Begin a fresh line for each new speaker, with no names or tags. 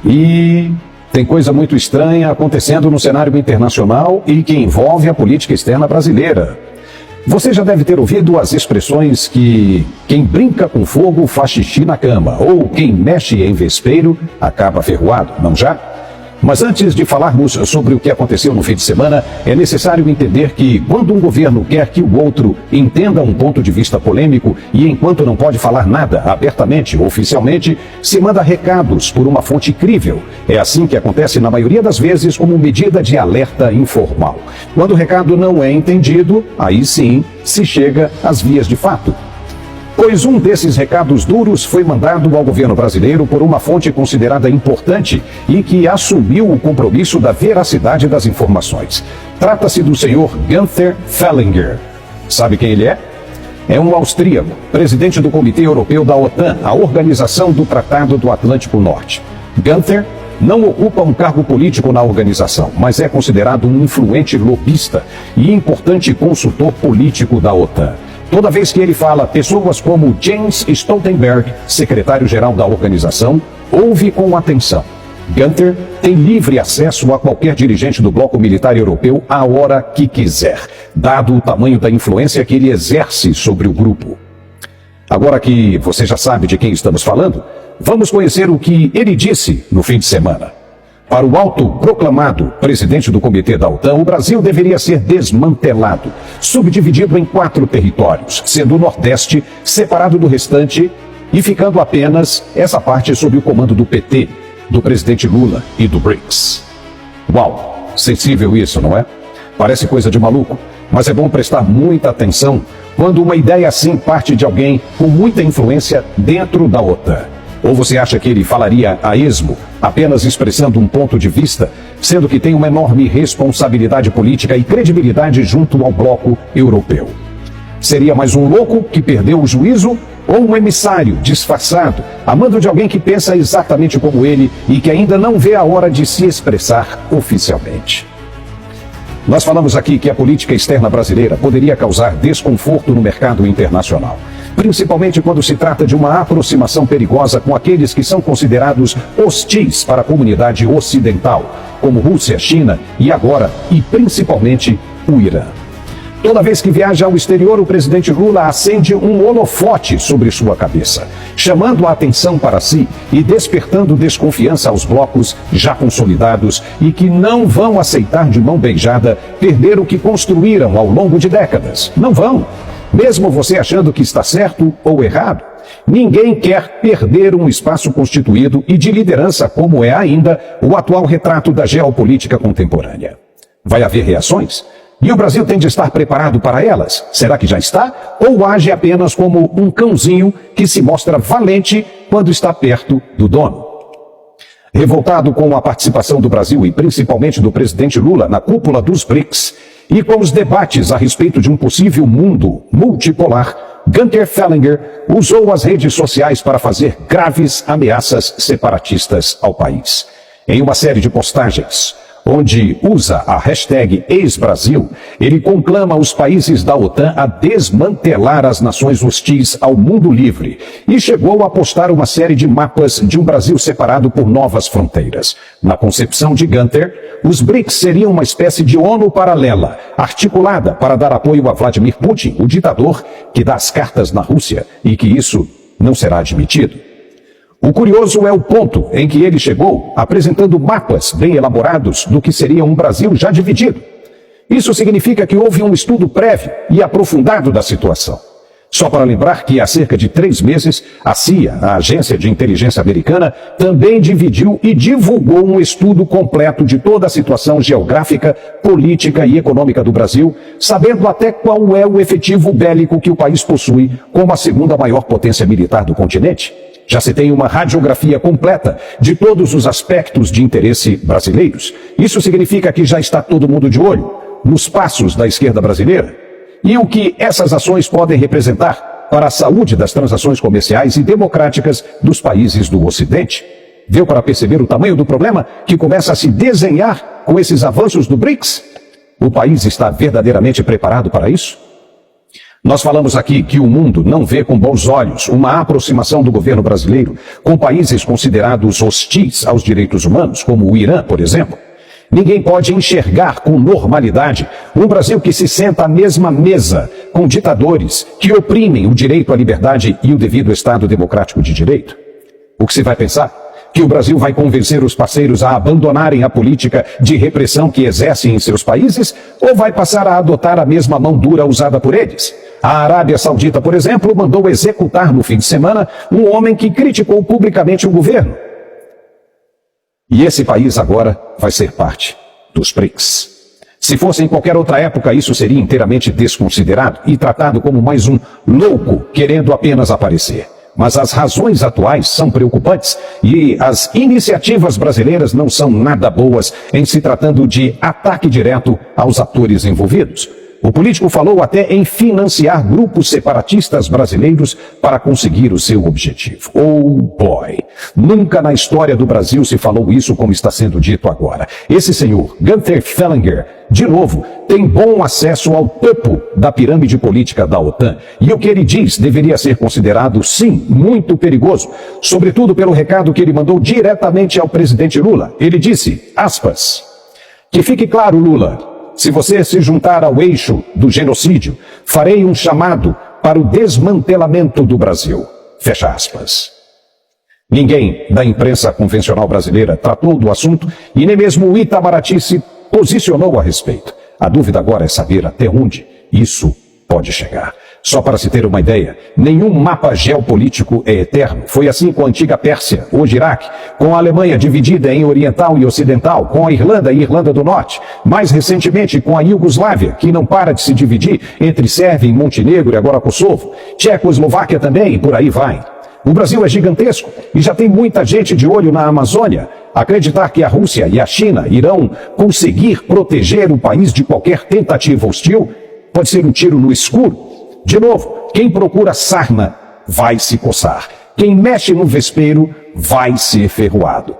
E tem coisa muito estranha acontecendo no cenário internacional e que envolve a política externa brasileira. Você já deve ter ouvido as expressões que quem brinca com fogo faz xixi na cama, ou quem mexe em vespeiro acaba ferroado, não já? Mas antes de falarmos sobre o que aconteceu no fim de semana, é necessário entender que quando um governo quer que o outro entenda um ponto de vista polêmico e enquanto não pode falar nada abertamente ou oficialmente, se manda recados por uma fonte crível. É assim que acontece na maioria das vezes como medida de alerta informal. Quando o recado não é entendido, aí sim se chega às vias de fato. Pois um desses recados duros foi mandado ao governo brasileiro por uma fonte considerada importante e que assumiu o compromisso da veracidade das informações. Trata-se do senhor Günther Fällinger. Sabe quem ele é? É um austríaco, presidente do Comitê Europeu da OTAN, a Organização do Tratado do Atlântico Norte. Günther não ocupa um cargo político na organização, mas é considerado um influente lobista e importante consultor político da OTAN. Toda vez que ele fala, pessoas como Jens Stoltenberg, secretário-geral da organização, ouve com atenção. Günther tem livre acesso a qualquer dirigente do bloco militar europeu a hora que quiser, dado o tamanho da influência que ele exerce sobre o grupo. Agora que você já sabe de quem estamos falando, vamos conhecer o que ele disse no fim de semana. Para o autoproclamado presidente do Comitê da OTAN, o Brasil deveria ser desmantelado, subdividido em 4 territórios, sendo o Nordeste separado do restante e ficando apenas essa parte sob o comando do PT, do presidente Lula e do BRICS. Uau, sensível isso, não é? Parece coisa de maluco, mas é bom prestar muita atenção quando uma ideia assim parte de alguém com muita influência dentro da OTAN. Ou você acha que ele falaria a esmo, apenas expressando um ponto de vista, sendo que tem uma enorme responsabilidade política e credibilidade junto ao bloco europeu? Seria mais um louco que perdeu o juízo ou um emissário disfarçado, a mando de alguém que pensa exatamente como ele e que ainda não vê a hora de se expressar oficialmente? Nós falamos aqui que a política externa brasileira poderia causar desconforto no mercado internacional, principalmente quando se trata de uma aproximação perigosa com aqueles que são considerados hostis para a comunidade ocidental, como Rússia, China e agora, e principalmente, o Irã. Toda vez que viaja ao exterior, o presidente Lula acende um holofote sobre sua cabeça, chamando a atenção para si e despertando desconfiança aos blocos já consolidados e que não vão aceitar de mão beijada perder o que construíram ao longo de décadas. Não vão. Mesmo você achando que está certo ou errado, ninguém quer perder um espaço constituído e de liderança como é ainda o atual retrato da geopolítica contemporânea. Vai haver reações? E o Brasil tem de estar preparado para elas? Será que já está? Ou age apenas como um cãozinho que se mostra valente quando está perto do dono? Revoltado com a participação do Brasil e principalmente do presidente Lula na cúpula dos BRICS e com os debates a respeito de um possível mundo multipolar, Günther Fällinger usou as redes sociais para fazer graves ameaças separatistas ao país. Em uma série de postagens, onde usa a hashtag #ex-Brasil, ele conclama os países da OTAN a desmantelar as nações hostis ao mundo livre e chegou a postar uma série de mapas de um Brasil separado por novas fronteiras. Na concepção de Günther, os BRICS seriam uma espécie de ONU paralela, articulada para dar apoio a Vladimir Putin, o ditador que dá as cartas na Rússia, e que isso não será admitido. O curioso é o ponto em que ele chegou, apresentando mapas bem elaborados do que seria um Brasil já dividido. Isso significa que houve um estudo prévio e aprofundado da situação. Só para lembrar que há cerca de 3 meses, a CIA, a agência de inteligência americana, também dividiu e divulgou um estudo completo de toda a situação geográfica, política e econômica do Brasil, sabendo até qual é o efetivo bélico que o país possui como a segunda maior potência militar do continente. Já se tem uma radiografia completa de todos os aspectos de interesse brasileiros. Isso significa que já está todo mundo de olho nos passos da esquerda brasileira e o que essas ações podem representar para a saúde das transações comerciais e democráticas dos países do Ocidente. Deu para perceber o tamanho do problema que começa a se desenhar com esses avanços do BRICS? O país está verdadeiramente preparado para isso? Nós falamos aqui que o mundo não vê com bons olhos uma aproximação do governo brasileiro com países considerados hostis aos direitos humanos, como o Irã, por exemplo. Ninguém pode enxergar com normalidade um Brasil que se senta à mesma mesa com ditadores que oprimem o direito à liberdade e o devido Estado democrático de direito. O que se vai pensar? Que o Brasil vai convencer os parceiros a abandonarem a política de repressão que exercem em seus países, ou vai passar a adotar a mesma mão dura usada por eles? A Arábia Saudita, por exemplo, mandou executar no fim de semana um homem que criticou publicamente o governo. E esse país agora vai ser parte dos BRICS. Se fosse em qualquer outra época, isso seria inteiramente desconsiderado e tratado como mais um louco querendo apenas aparecer. Mas as razões atuais são preocupantes e as iniciativas brasileiras não são nada boas em se tratando de ataque direto aos atores envolvidos. O político falou até em financiar grupos separatistas brasileiros para conseguir o seu objetivo. Oh boy! Nunca na história do Brasil se falou isso como está sendo dito agora. Esse senhor, Gunther Fellinger, de novo, tem bom acesso ao topo da pirâmide política da OTAN. E o que ele diz deveria ser considerado, sim, muito perigoso. Sobretudo pelo recado que ele mandou diretamente ao presidente Lula. Ele disse, aspas, que fique claro, Lula, se você se juntar ao eixo do genocídio, farei um chamado para o desmantelamento do Brasil. Fecha aspas. Ninguém da imprensa convencional brasileira tratou do assunto e nem mesmo o Itamaraty se posicionou a respeito. A dúvida agora é saber até onde isso pode chegar. Só para se ter uma ideia, nenhum mapa geopolítico é eterno. Foi assim com a antiga Pérsia, hoje Iraque, com a Alemanha dividida em oriental e ocidental, com a Irlanda e Irlanda do Norte, mais recentemente com a Iugoslávia, que não para de se dividir entre Sérvia e Montenegro e agora Kosovo, Tchecoslováquia também e por aí vai. O Brasil é gigantesco e já tem muita gente de olho na Amazônia. Acreditar que a Rússia e a China irão conseguir proteger o país de qualquer tentativa hostil pode ser um tiro no escuro. De novo, quem procura sarna vai se coçar. Quem mexe no vespeiro vai ser ferroado.